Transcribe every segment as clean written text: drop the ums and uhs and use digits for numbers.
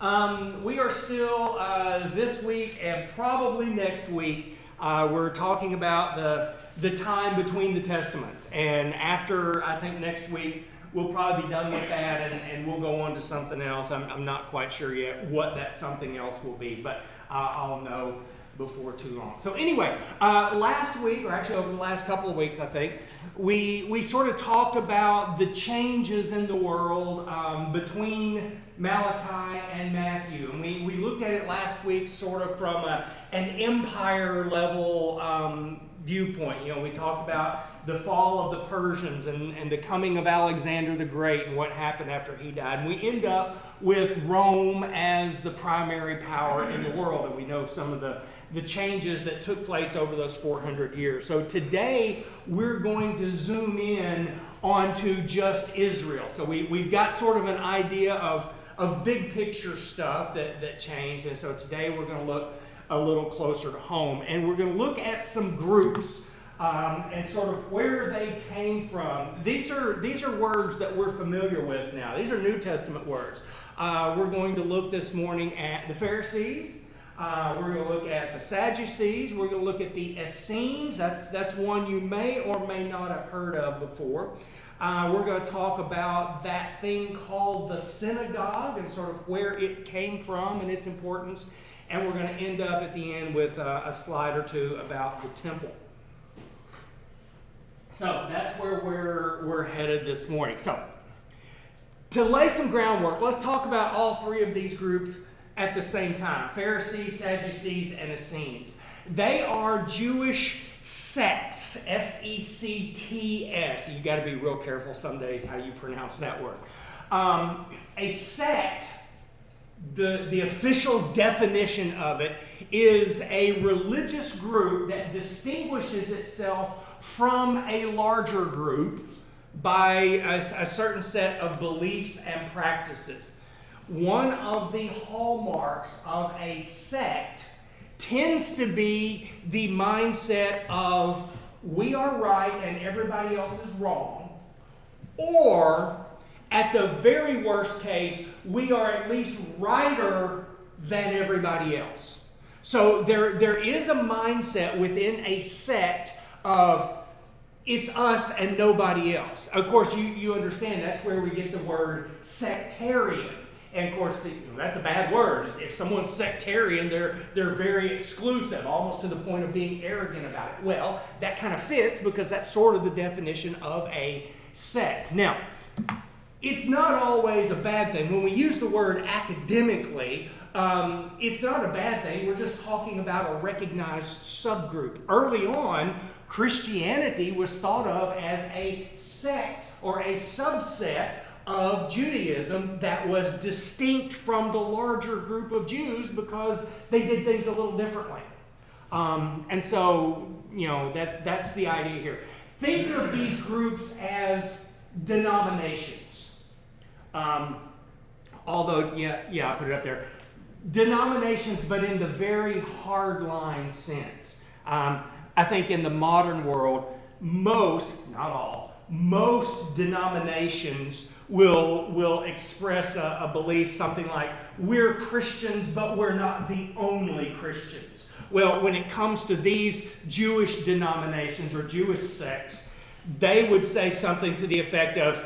We are still this week and probably next week. We're talking about the time between the Testaments, and after I think next week we'll probably be done with that, and we'll go on to something else. I'm not quite sure yet what that something else will be, but I'll know before too long. So anyway, last week, or actually over the last couple of weeks, I think, we sort of talked about the changes in the world between Malachi and Matthew. And we looked at it last week sort of from an empire level viewpoint. You know, we talked about the fall of the Persians and the coming of Alexander the Great and what happened after he died. And we end up with Rome as the primary power in the world. And we know some of the changes that took place over those 400 years. So today we're going to zoom in onto just Israel. So we've got sort of an idea of big picture stuff that changed. And so today we're going to look a little closer to home. And we're going to look at some groups and sort of where they came from. These are words that we're familiar with now. These are New Testament words. We're going to look this morning at the Pharisees. We're going to look at the Sadducees. We're going to look at the Essenes. That's one you may or may not have heard of before. We're going to talk about that thing called the synagogue and sort of where it came from and its importance. And we're going to end up at the end with a slide or two about the temple. So that's where we're headed this morning. So to lay some groundwork, let's talk about all three of these groups at the same time. Pharisees, Sadducees, and Essenes. They are Jewish sects. S-E-C-T-S. You've got to be real careful some days how you pronounce that word. A sect, the official definition of it, is a religious group that distinguishes itself from a larger group by a certain set of beliefs and practices. One of the hallmarks of a sect tends to be the mindset of we are right and everybody else is wrong, or at the very worst case, we are at least righter than everybody else. So there is a mindset within a sect of it's us and nobody else. Of course, you understand that's where we get the word sectarian. And of course, that's a bad word. If someone's sectarian, they're very exclusive, almost to the point of being arrogant about it. Well, that kind of fits because that's sort of the definition of a sect. Now, it's not always a bad thing. When we use the word academically, it's not a bad thing. We're just talking about a recognized subgroup. Early on, Christianity was thought of as a sect or a subset of Judaism that was distinct from the larger group of Jews because they did things a little differently. And so, that's the idea here. Think of these groups as denominations. Although, I put it up there. Denominations, but in the very hard-line sense. I think in the modern world, most, not all, most denominations will express a belief, something like, we're Christians, but we're not the only Christians. Well, when it comes to these Jewish denominations or Jewish sects, they would say something to the effect of,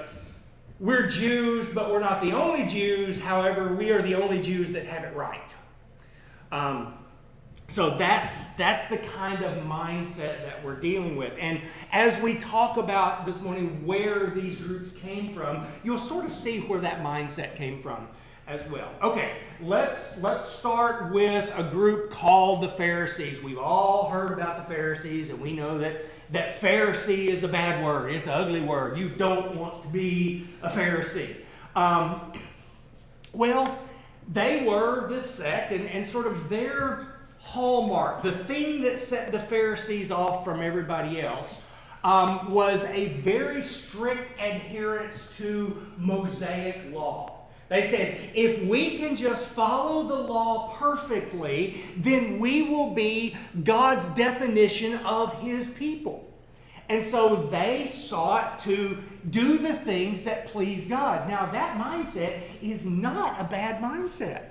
we're Jews, but we're not the only Jews. However, we are the only Jews that have it right. So that's the kind of mindset that we're dealing with. And as we talk about this morning where these groups came from, you'll sort of see where that mindset came from as well. Okay, let's start with a group called the Pharisees. We've all heard about the Pharisees, and we know that Pharisee is a bad word. It's an ugly word. You don't want to be a Pharisee. Well, they were this sect, and sort of their hallmark, the thing that set the Pharisees off from everybody else, was a very strict adherence to Mosaic law. They said, if we can just follow the law perfectly, then we will be God's definition of His people. And so they sought to do the things that please God. Now, that mindset is not a bad mindset.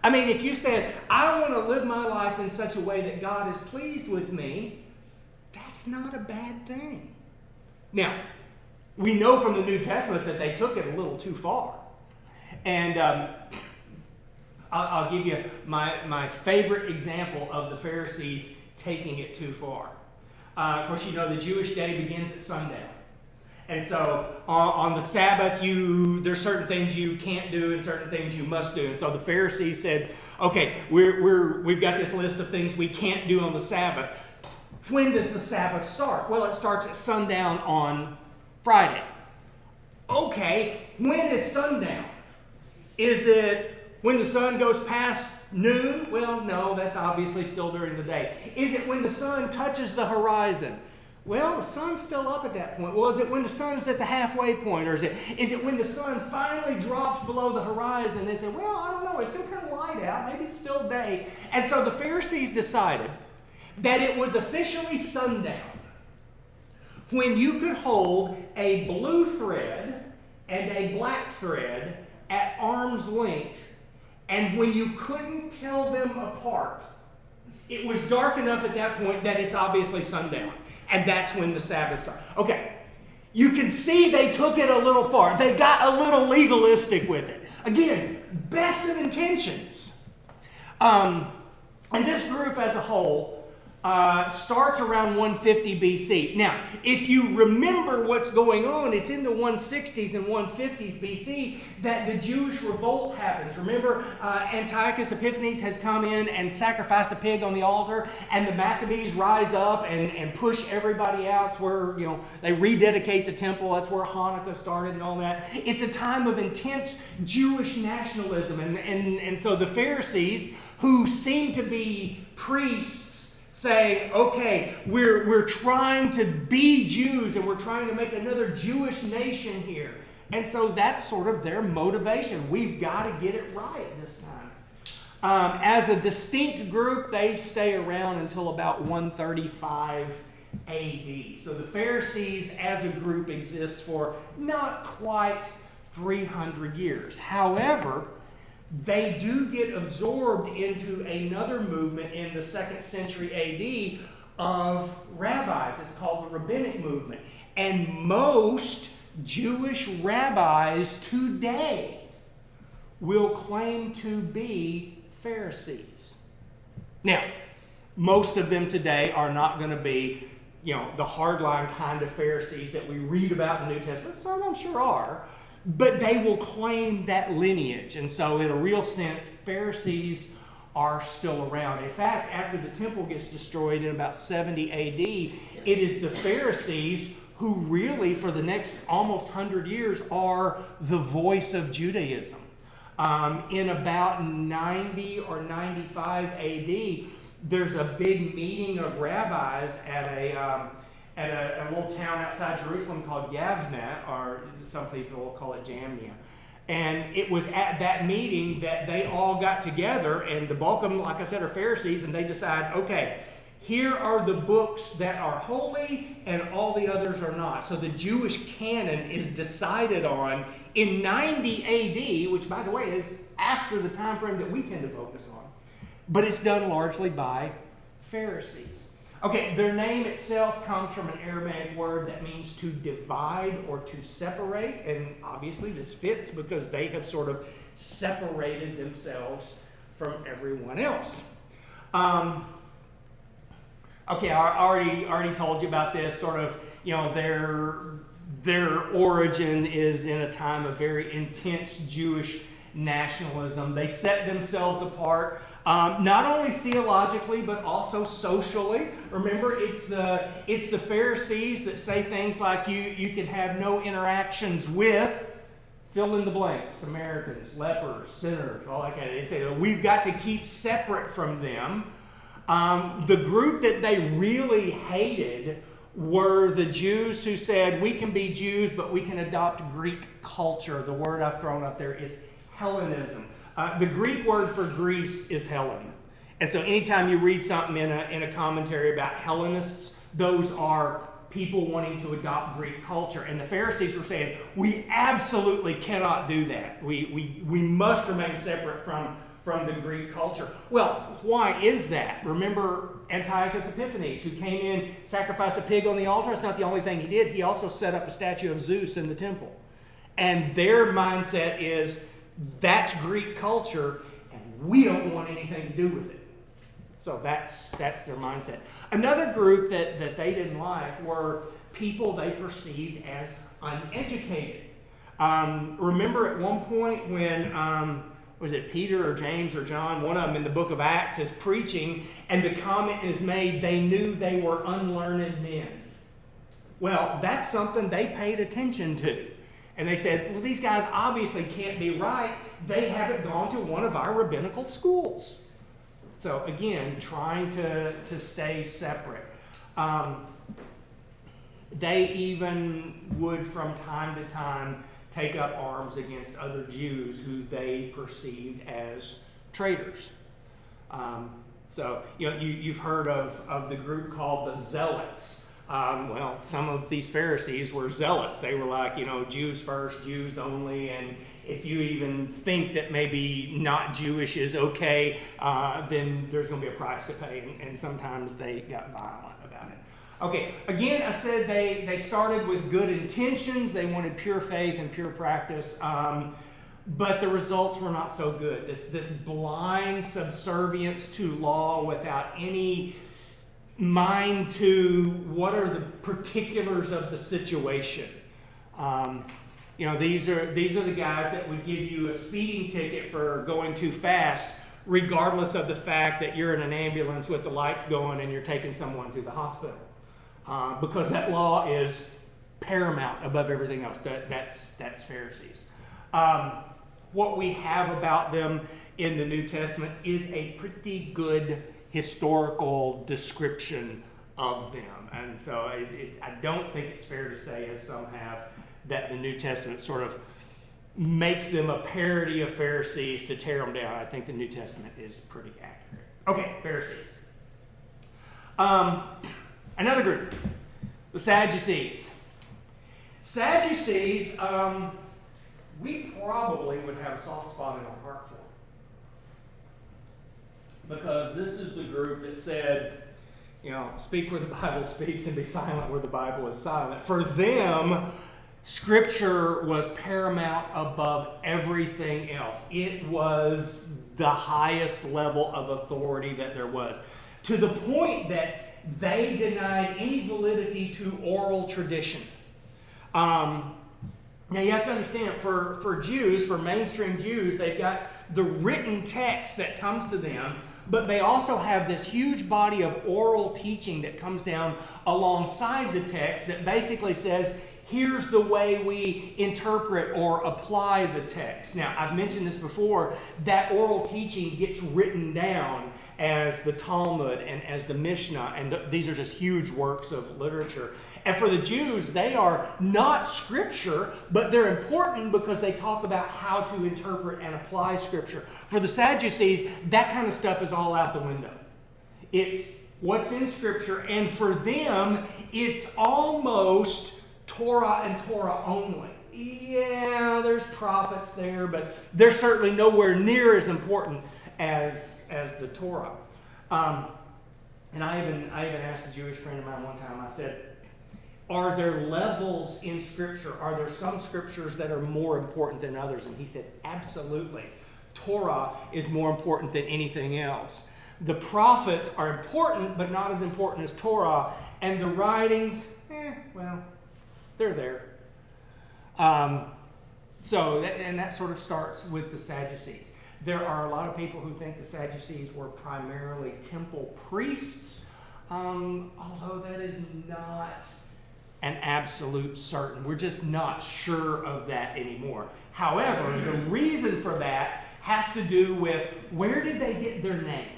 I mean, if you said, I want to live my life in such a way that God is pleased with me, that's not a bad thing. Now, we know from the New Testament that they took it a little too far. And I'll give you my favorite example of the Pharisees taking it too far. Of course, you know the Jewish day begins at sundown. And so on the Sabbath, there's certain things you can't do and certain things you must do. And so the Pharisees said, okay, we've got this list of things we can't do on the Sabbath. When does the Sabbath start? Well, it starts at sundown on Friday. Okay, when is sundown? Is it when the sun goes past noon? Well, no, that's obviously still during the day. Is it when the sun touches the horizon? Well, the sun's still up at that point. Well, is it when the sun's at the halfway point? Or is it when the sun finally drops below the horizon? They say, well, I don't know. It's still kind of light out. Maybe it's still day. And so the Pharisees decided that it was officially sundown when you could hold a blue thread and a black thread at arm's length, and when you couldn't tell them apart, it was dark enough at that point that it's obviously sundown. And that's when the Sabbath starts. Okay, you can see they took it a little far. They got a little legalistic with it. Again, best of intentions. And this group as a whole starts around 150 BC. Now, if you remember what's going on, it's in the 160s and 150s BC that the Jewish revolt happens. Remember, Antiochus Epiphanes has come in and sacrificed a pig on the altar, and the Maccabees rise up and push everybody out. It's where, they rededicate the temple. That's where Hanukkah started and all that. It's a time of intense Jewish nationalism. And so the Pharisees, who seem to be priests, say, okay, we're trying to be Jews and we're trying to make another Jewish nation here. And so that's sort of their motivation. We've got to get it right this time. As a distinct group, they stay around until about 135 AD. So the Pharisees as a group exist for not quite 300 years. However, they do get absorbed into another movement in the 2nd century AD of rabbis. It's called the Rabbinic movement. And most Jewish rabbis today will claim to be Pharisees. Now, most of them today are not going to be, the hardline kind of Pharisees that we read about in the New Testament. Some of them sure are. But they will claim that lineage. And so in a real sense, Pharisees are still around. In fact, after the temple gets destroyed in about 70 AD, it is the Pharisees who really, for the next almost 100 years, are the voice of Judaism. In about 90 or 95 AD, there's a big meeting of rabbis at a little town outside Jerusalem called Yavne, or some people will call it Jamnia. And it was at that meeting that they all got together, and the bulk of them, like I said, are Pharisees, and they decide, okay, here are the books that are holy, and all the others are not. So the Jewish canon is decided on in 90 AD, which, by the way, is after the time frame that we tend to focus on. But it's done largely by Pharisees. Okay, their name itself comes from an Aramaic word that means to divide or to separate, and obviously this fits because they have sort of separated themselves from everyone else. Okay, I already told you about this. Sort of, their origin is in a time of very intense Jewish nationalism. They set themselves apart. Not only theologically, but also socially. Remember, it's the Pharisees that say things like you can have no interactions with, fill in the blanks, Samaritans, lepers, sinners, all that kind of. They say we've got to keep separate from them. The group that they really hated were the Jews who said we can be Jews, but we can adopt Greek culture. The word I've thrown up there is Hellenism. The Greek word for Greece is Hellen. And so anytime you read something in a commentary about Hellenists, those are people wanting to adopt Greek culture. And the Pharisees were saying, we absolutely cannot do that. We must remain separate from the Greek culture. Well, why is that? Remember Antiochus Epiphanes, who came in, sacrificed a pig on the altar. It's not the only thing he did. He also set up a statue of Zeus in the temple. And their mindset is, that's Greek culture, and we don't want anything to do with it. So that's their mindset. Another group that they didn't like were people they perceived as uneducated. Remember at one point when, was it Peter or James or John, one of them in the book of Acts is preaching, and the comment is made, they knew they were unlearned men. Well, that's something they paid attention to. And they said, well, these guys obviously can't be right. They haven't gone to one of our rabbinical schools. So again, trying to stay separate. They even would, from time to time, take up arms against other Jews who they perceived as traitors. So you've heard of the group called the Zealots. Well, some of these Pharisees were zealots. They were like, Jews first, Jews only, and if you even think that maybe not Jewish is okay, then there's going to be a price to pay, and sometimes they got violent about it. Okay, again, I said they started with good intentions. They wanted pure faith and pure practice, but the results were not so good. This blind subservience to law without any mind to what are the particulars of the situation. These are the guys that would give you a speeding ticket for going too fast, regardless of the fact that you're in an ambulance with the lights going and you're taking someone to the hospital, because that law is paramount above everything else. That's Pharisees. What we have about them in the New Testament is a pretty good historical description of them. And so I don't think it's fair to say, as some have, that the New Testament sort of makes them a parody of Pharisees to tear them down. I think the New Testament is pretty accurate. Okay, Pharisees. Another group, the Sadducees. Sadducees, we probably would have a soft spot in our heart for. Because this is the group that said, speak where the Bible speaks and be silent where the Bible is silent. For them, Scripture was paramount above everything else. It was the highest level of authority that there was. To the point that they denied any validity to oral tradition. Now you have to understand, for Jews, for mainstream Jews, they've got the written text that comes to them, but they also have this huge body of oral teaching that comes down alongside the text that basically says, here's the way we interpret or apply the text. Now, I've mentioned this before, that oral teaching gets written down as the Talmud and as the Mishnah, and these are just huge works of literature. And for the Jews, they are not Scripture, but they're important because they talk about how to interpret and apply Scripture. For the Sadducees, that kind of stuff is all out the window. It's what's in Scripture, and for them, it's almost Torah and Torah only. Yeah, there's prophets there, but they're certainly nowhere near as important as the Torah. And I even asked a Jewish friend of mine one time, I said, are there levels in Scripture? Are there some Scriptures that are more important than others? And he said, absolutely. Torah is more important than anything else. The prophets are important, but not as important as Torah. And the writings, they're there. And that sort of starts with the Sadducees. There are a lot of people who think the Sadducees were primarily temple priests, although that is not an absolute certain. We're just not sure of that anymore. However, the reason for that has to do with where did they get their name?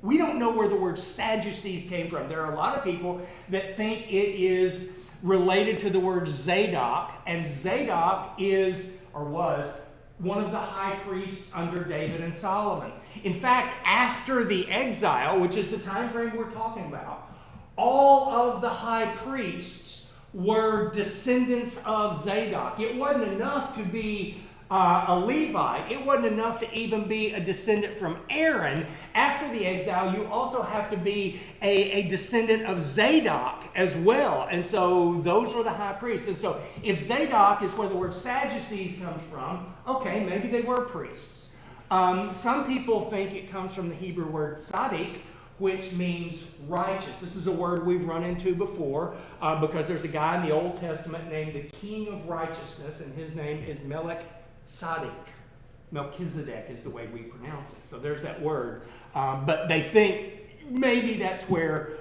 We don't know where the word Sadducees came from. There are a lot of people that think it is related to the word Zadok, and Zadok is, or was, one of the high priests under David and Solomon. In fact, after the exile, which is the time frame we're talking about, all of the high priests were descendants of Zadok. It wasn't enough to be a Levite. It wasn't enough to even be a descendant from Aaron. After the exile, you also have to be a descendant of Zadok as well. And so those were the high priests. And so if Zadok is where the word Sadducees comes from, okay, maybe they were priests. Some people think it comes from the Hebrew word tzaddik, which means righteous. This is a word we've run into before because there's a guy in the Old Testament named the King of Righteousness, and his name is Tzaddik. Melchizedek is the way we pronounce it. So there's that word. But they think maybe that's where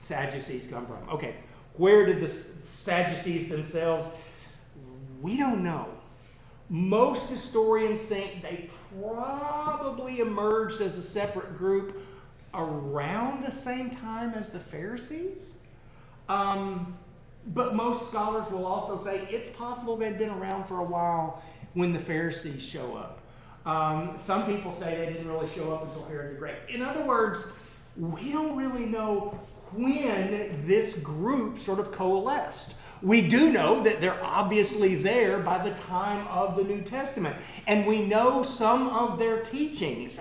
Sadducees come from. Okay, where did the Sadducees themselves? We don't know. Most historians think they probably emerged as a separate group around the same time as the Pharisees. But most scholars will also say it's possible they'd been around for a while when the Pharisees show up. Some people say they didn't really show up until Herod the Great. In other words, we don't really know when this group sort of coalesced. We do know that they're obviously there by the time of the New Testament. And we know some of their teachings.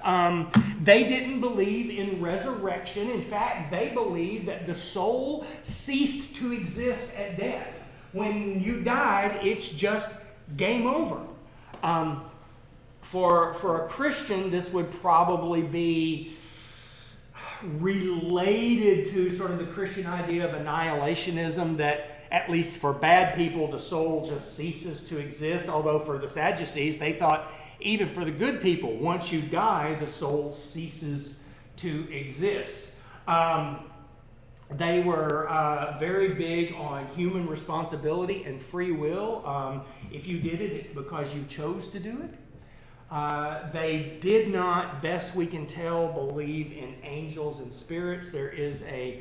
They didn't believe in resurrection. In fact, they believed that the soul ceased to exist at death. When you died, it's just game over. For a Christian, this would probably be related to sort of the Christian idea of annihilationism, that at least for bad people, the soul just ceases to exist. Although for the Sadducees, they thought even for the good people, once you die, the soul ceases to exist. They were very big on human responsibility and free will. If you did it, it's because you chose to do it. They did not, best we can tell, believe in angels and spirits. There is a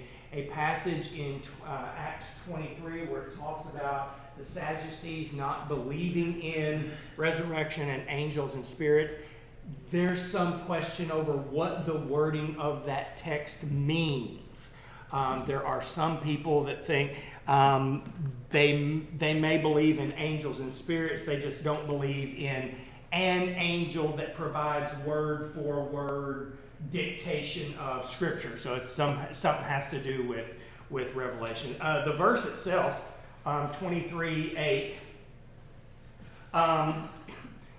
passage in Acts 23 where it talks about the Sadducees not believing in resurrection and angels and spirits. There's some question over what the wording of that text means. There are some people that think they may believe in angels and spirits, they just don't believe in an angel that provides word for word dictation of Scripture. So it's something has to do with Revelation. The verse itself, 23:8.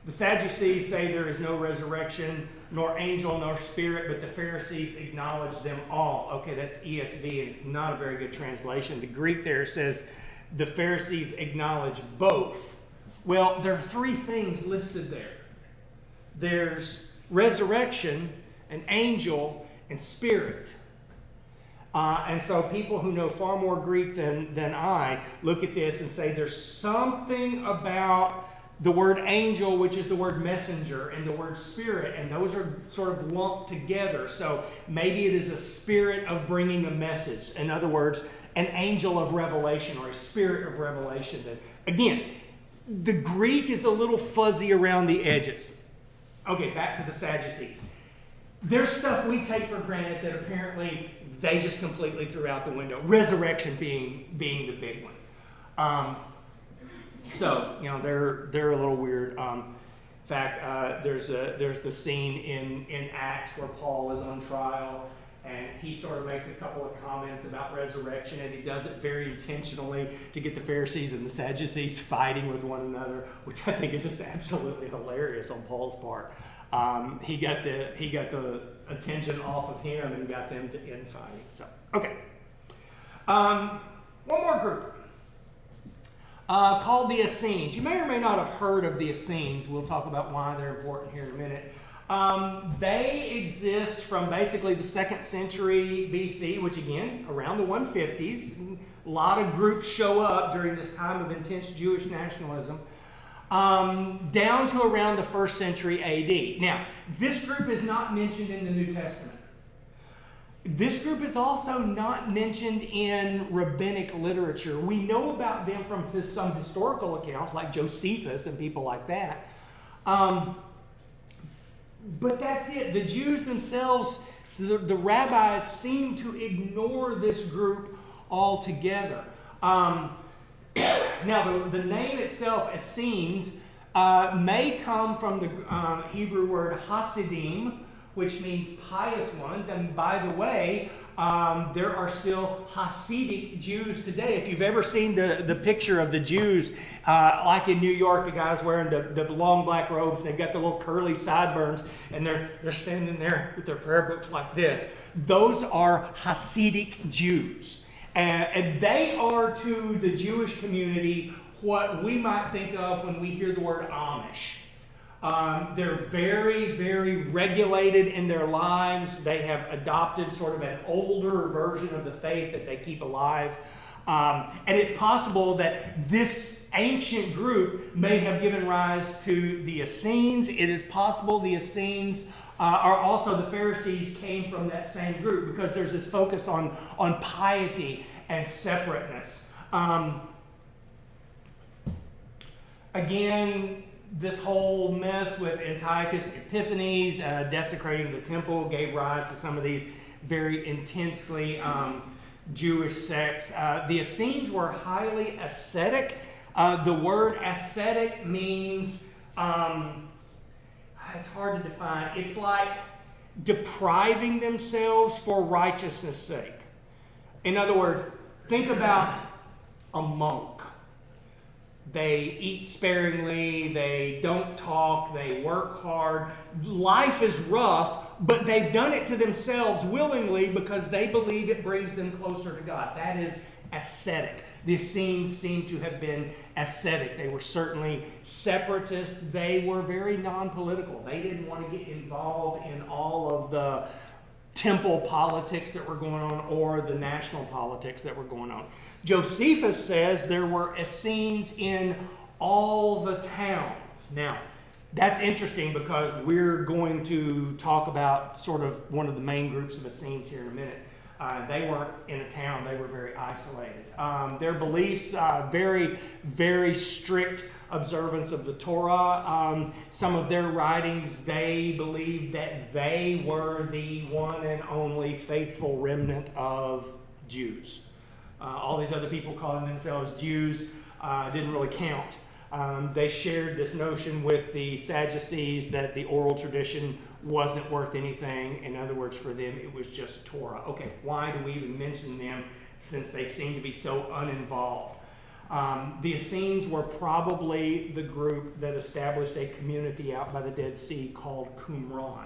The Sadducees say there is no resurrection, nor angel, nor spirit, but the Pharisees acknowledge them all. Okay, that's ESV, and it's not a very good translation. The Greek there says the Pharisees acknowledge both. Well, there are three things listed there. There's resurrection, an angel, and spirit. And so people who know far more Greek than I look at this and say there's something about the word angel, which is the word messenger, and the word spirit, and those are sort of lumped together. So maybe it is a spirit of bringing a message. In other words, an angel of revelation or a spirit of revelation. Again, the Greek is a little fuzzy around the edges. Okay, back to the Sadducees. There's stuff we take for granted that apparently they just completely threw out the window. Resurrection being the big one. So, they're a little weird. In fact, there's the scene in Acts where Paul is on trial, and he sort of makes a couple of comments about resurrection, and he does it very intentionally to get the Pharisees and the Sadducees fighting with one another, which I think is just absolutely hilarious on Paul's part. He got the attention off of him and got them to end fighting. So, okay. One more group. Called the Essenes. You may or may not have heard of the Essenes. We'll talk about why they're important here in a minute. They exist from basically the 2nd century BC, which again, around the 150s. A lot of groups show up during this time of intense Jewish nationalism, down to around the 1st century AD. Now, this group is not mentioned in the New Testament. This group is also not mentioned in rabbinic literature. We know about them from some historical accounts, like Josephus and people like that. But that's it. The Jews themselves, the rabbis, seem to ignore this group altogether. Now, the name itself, Essenes, may come from the Hebrew word Hasidim, which means pious ones. And by the way, there are still Hasidic Jews today. If you've ever seen the picture of the Jews, like in New York, the guys wearing the long black robes, they've got the little curly sideburns, and they're standing there with their prayer books like this. Those are Hasidic Jews. And they are to the Jewish community what we might think of when we hear the word Amish. They're very, very regulated in their lives. They have adopted sort of an older version of the faith that they keep alive. And it's possible that this ancient group may have given rise to the Essenes. It is possible the Essenes are also the Pharisees came from that same group, because there's this focus on piety and separateness. Again, this whole mess with Antiochus Epiphanes desecrating the temple gave rise to some of these very intensely Jewish sects. The Essenes were highly ascetic. The word ascetic means, it's hard to define. It's like depriving themselves for righteousness' sake. In other words, think about a monk. They eat sparingly, they don't talk, they work hard. Life is rough, but they've done it to themselves willingly because they believe it brings them closer to God. That is ascetic. The Essenes seem to have been ascetic. They were certainly separatists. They were very non-political. They didn't want to get involved in all of the temple politics that were going on or the national politics that were going on. Josephus says there were Essenes in all the towns. Now, that's interesting because we're going to talk about sort of one of the main groups of Essenes here in a minute. They weren't in a town. They were very isolated. Their beliefs, very, very strict observance of the Torah. Some of their writings, they believed that they were the one and only faithful remnant of Jews. All these other people calling themselves Jews didn't really count. They shared this notion with the Sadducees that the oral tradition wasn't worth anything. In other words, for them, it was just Torah. Okay, why do we even mention them since they seem to be so uninvolved? The Essenes were probably the group that established a community out by the Dead Sea called Qumran.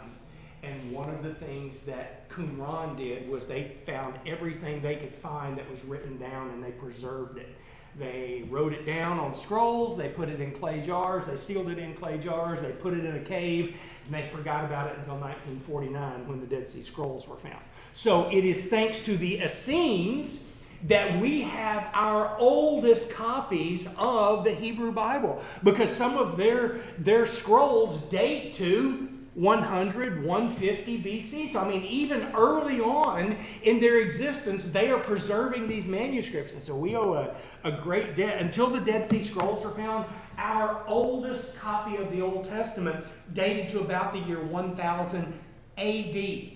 And one of the things that Qumran did was they found everything they could find that was written down, and they preserved it. They wrote it down on scrolls, they put it in clay jars, they sealed it in clay jars, they put it in a cave, and they forgot about it until 1949 when the Dead Sea Scrolls were found. So it is thanks to the Essenes that we have our oldest copies of the Hebrew Bible, because some of their scrolls date to 100, 150 BC. So, I mean, even early on in their existence, they are preserving these manuscripts. And so we owe a great debt. Until the Dead Sea Scrolls are found, our oldest copy of the Old Testament dated to about the year 1000 AD.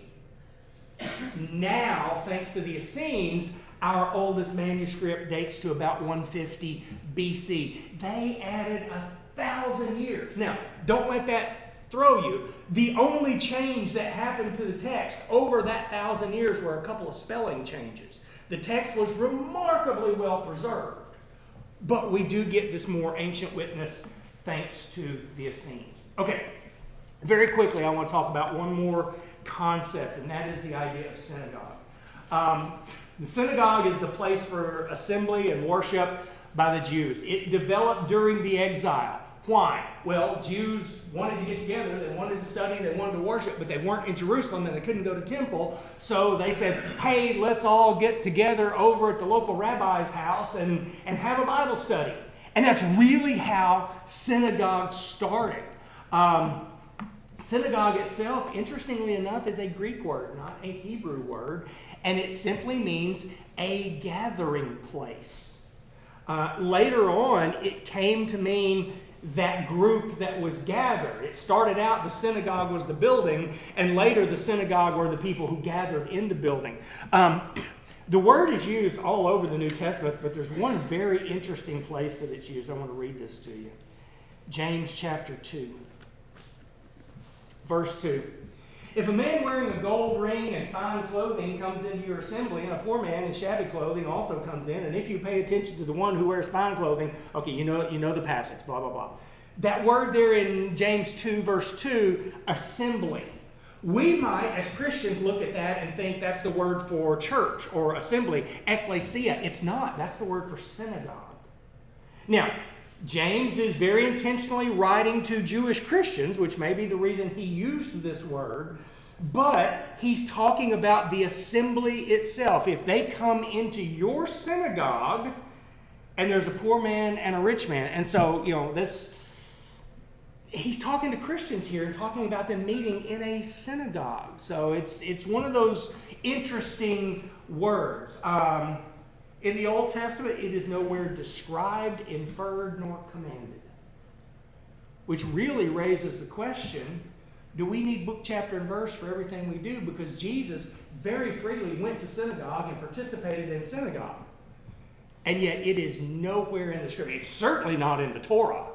Now, thanks to the Essenes, our oldest manuscript dates to about 150 BC. They added 1,000 years. Now, don't let that throw you. The only change that happened to the text over that 1,000 years were a couple of spelling changes. The text was remarkably well preserved, but we do get this more ancient witness thanks to the Essenes. Okay, very quickly I want to talk about one more concept, and that is the idea of synagogue. The synagogue is the place for assembly and worship by the Jews. It developed during the exile. Why? Well, Jews wanted to get together, they wanted to study, they wanted to worship, but they weren't in Jerusalem and they couldn't go to temple. So they said, hey, let's all get together over at the local rabbi's house and have a Bible study. And that's really how synagogue started. Synagogue itself, interestingly enough, is a Greek word, not a Hebrew word, and it simply means a gathering place. Later on, it came to mean that group that was gathered. It started out the synagogue was the building, and later the synagogue were the people who gathered in the building. The word is used all over the New Testament, but there's one very interesting place that it's used. I want to read this to you. James chapter 2, verse 2. If a man wearing a gold ring and fine clothing comes into your assembly, and a poor man in shabby clothing also comes in, and if you pay attention to the one who wears fine clothing, okay, you know the passage, blah, blah, blah. That word there in James 2, verse 2, assembly. We might, as Christians, look at that and think that's the word for church or assembly, ecclesia. It's not. That's the word for synagogue. Now, James is very intentionally writing to Jewish Christians, which may be the reason he used this word, but he's talking about the assembly itself. If they come into your synagogue, and there's a poor man and a rich man, and so, he's talking to Christians here and talking about them meeting in a synagogue. So it's one of those interesting words. In the Old Testament, it is nowhere described, inferred, nor commanded. Which really raises the question, do we need book, chapter, and verse for everything we do? Because Jesus very freely went to synagogue and participated in synagogue. And yet it is nowhere in the Scripture. It's certainly not in the Torah.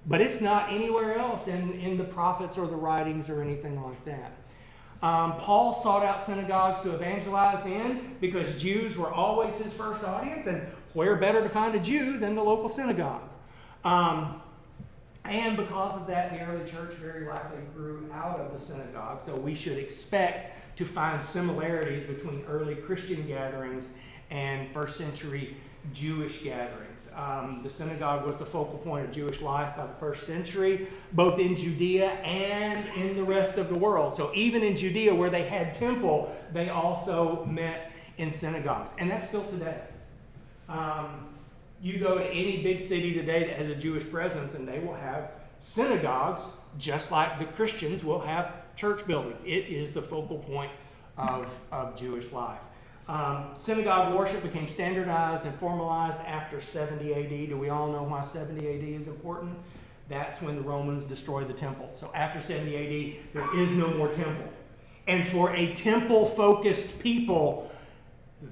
But it's not anywhere else in the prophets or the writings or anything like that. Paul sought out synagogues to evangelize in because Jews were always his first audience, and where better to find a Jew than the local synagogue? And because of that, the early church very likely grew out of the synagogue, so we should expect to find similarities between early Christian gatherings and first century Jewish gatherings. The synagogue was the focal point of Jewish life by the first century, both in Judea and in the rest of the world. So even in Judea, where they had temple, they also met in synagogues. And that's still today. You go to any big city today that has a Jewish presence, and they will have synagogues, just like the Christians will have church buildings. It is the focal point of Jewish life. Synagogue worship became standardized and formalized after 70 AD. Do we all know why 70 AD is important? That's when the Romans destroyed the temple. So after 70 AD, there is no more temple. And for a temple-focused people,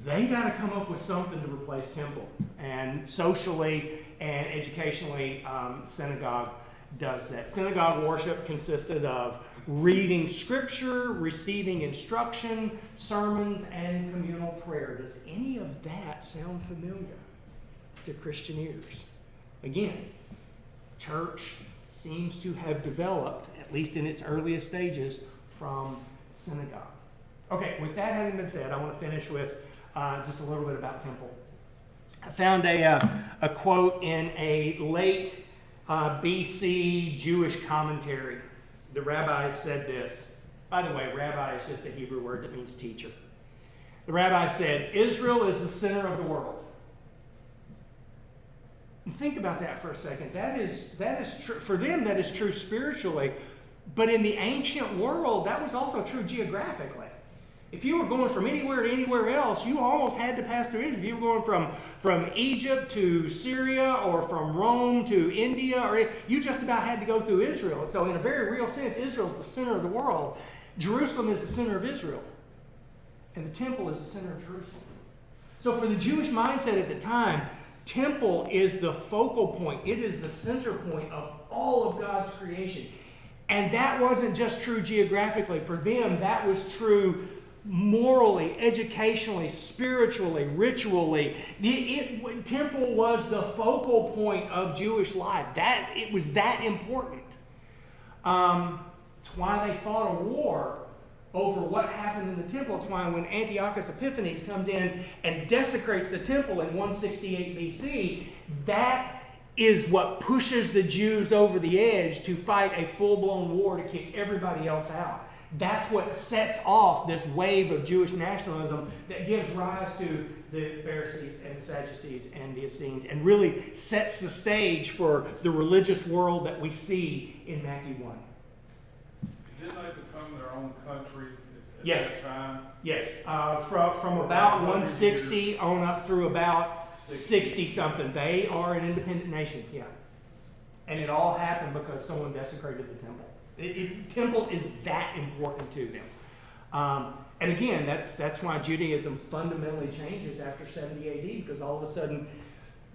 they got to come up with something to replace temple. And socially and educationally, synagogue does that. Synagogue worship consisted of reading scripture, receiving instruction, sermons, and communal prayer. Does any of that sound familiar to Christian ears? Again, church seems to have developed, at least in its earliest stages, from synagogue. Okay, with that having been said, I want to finish with just a little bit about temple. I found a quote in a late BC Jewish commentary. The rabbi said this. By the way, rabbi is just a Hebrew word that means teacher. The rabbi said, Israel is the center of the world. And think about that for a second. That is true. For them, that is true spiritually. But in the ancient world, that was also true geographically. If you were going from anywhere to anywhere else, you almost had to pass through Israel. If you were going from Egypt to Syria or from Rome to India, or you just about had to go through Israel. And so in a very real sense, Israel is the center of the world. Jerusalem is the center of Israel. And the temple is the center of Jerusalem. So for the Jewish mindset at the time, temple is the focal point. It is the center point of all of God's creation. And that wasn't just true geographically. For them, that was true morally, educationally, spiritually, ritually. Temple was the focal point of Jewish life. It was that important. It's why they fought a war over what happened in the temple. It's why when Antiochus Epiphanes comes in and desecrates the temple in 168 BC, that is what pushes the Jews over the edge to fight a full-blown war to kick everybody else out. That's what sets off this wave of Jewish nationalism that gives rise to the Pharisees and the Sadducees and the Essenes, and really sets the stage for the religious world that we see in Matthew 1. Didn't they become their own country at Yes. that time? Yes. From about 160 on up through about 60-something. They are an independent nation, yeah. And it all happened because someone desecrated the temple. Temple is that important to them. And again, that's why Judaism fundamentally changes after 70 AD, because all of a sudden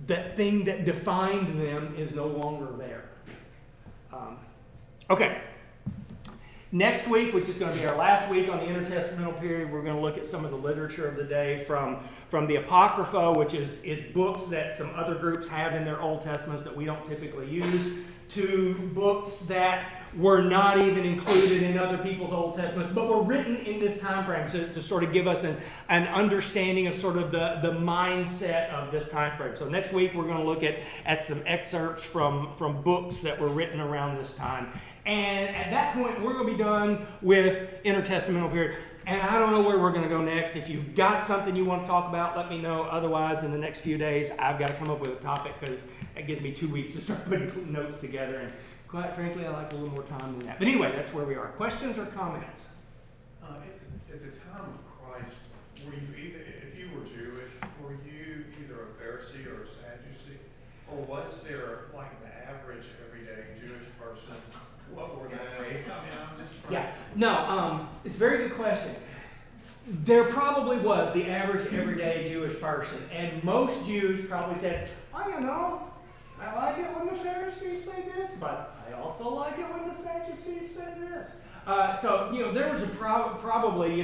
that thing that defined them is no longer there. Okay. Next week, which is going to be our last week on the Intertestamental Period, we're going to look at some of the literature of the day from the Apocrypha, which is books that some other groups have in their Old Testaments that we don't typically use, to books that were not even included in other people's Old Testaments, but were written in this time frame to sort of give us an understanding of sort of the mindset of this time frame. So next week, we're going to look at some excerpts from books that were written around this time. And at that point, we're going to be done with Intertestamental Period. And I don't know where we're going to go next. If you've got something you want to talk about, let me know. Otherwise, in the next few days, I've got to come up with a topic because it gives me 2 weeks to start putting notes together. And quite frankly, I like a little more time than that. But anyway, that's where we are. Questions or comments? At the time of Christ, were you if you were Jewish, were you either a Pharisee or a Sadducee? Or was there like the average everyday Jewish person? What were they? I mean, I'm just trying. Yeah, no, it's a very good question. There probably was the average everyday Jewish person, and most Jews probably said, "Oh, you know, I like it when the Pharisees say this, but I also like it when the Sadducees say this." So there was probably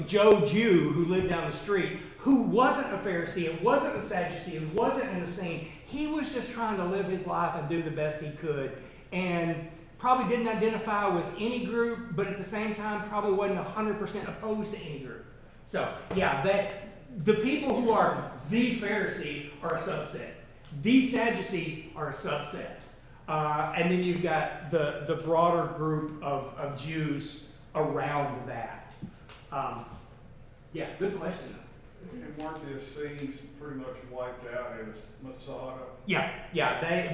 Joe Jew who lived down the street who wasn't a Pharisee and wasn't a Sadducee and wasn't in the scene. He was just trying to live his life and do the best he could, and probably didn't identify with any group, but at the same time probably wasn't 100% opposed to any group. So yeah, the people who are the Pharisees are a subset. The Sadducees are a subset. And then you've got the broader group of Jews around that. Yeah, good question. And weren't the Essenes pretty much wiped out in Masada? Yeah,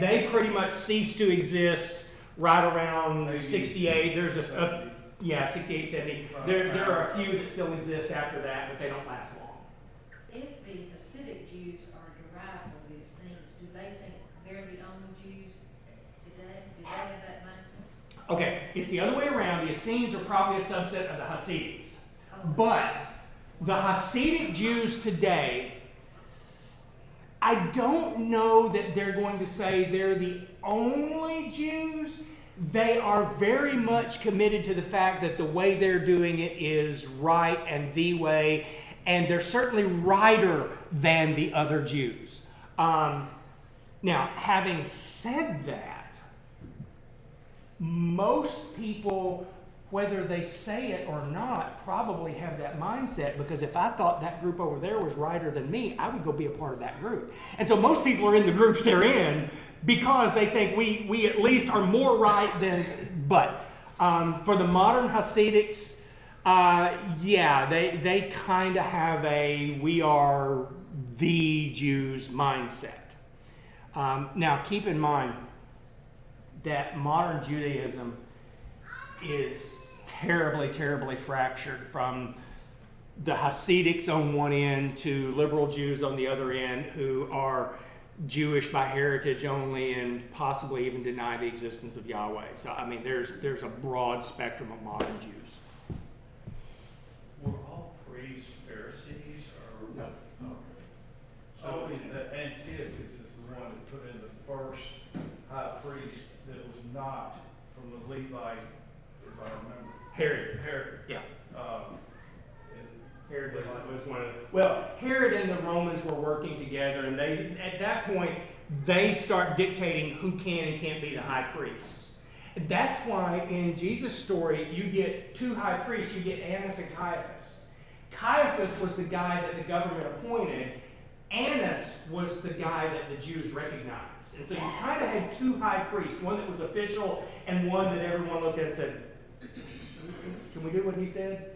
they pretty much ceased to exist right around 80, 68. There's 70. 68, 70. Right. There are a few that still exist after that, but they don't last long. If the Hasidic Jews are derived from the Essenes, do they think they're the only Jews today? Do they have that mindset? Okay, it's the other way around. The Essenes are probably a subset of the Hasidics. Oh. But the Hasidic Jews today, I don't know that they're going to say they're the only Jews. They are very much committed to the fact that the way they're doing it is right and the way, and they're certainly righter than the other Jews. Now, having said that, most people, whether they say it or not, probably have that mindset, because if I thought that group over there was righter than me, I would go be a part of that group. And so most people are in the groups they're in because they think we at least are more right than, but for the modern Hasidics, they kind of have a we are the Jews mindset. Now keep in mind that modern Judaism is terribly, terribly fractured, from the Hasidics on one end to liberal Jews on the other end, who are Jewish by heritage only and possibly even deny the existence of Yahweh. So, I mean, there's a broad spectrum of modern Jews. Were all priests Pharisees or No. Okay. So the Antiochus is the one that put in the first high priest that was not from the Levite, if I remember. Herod. Yeah. Herod was one of the, well, Herod and the Romans were working together, and they, at that point, they start dictating who can and can't be the high priests. That's why in Jesus' story, you get two high priests. You get Annas and Caiaphas. Caiaphas was the guy that the government appointed. Annas was the guy that the Jews recognized. And so you kind of had two high priests, one that was official and one that everyone looked at and said, can we do what he said?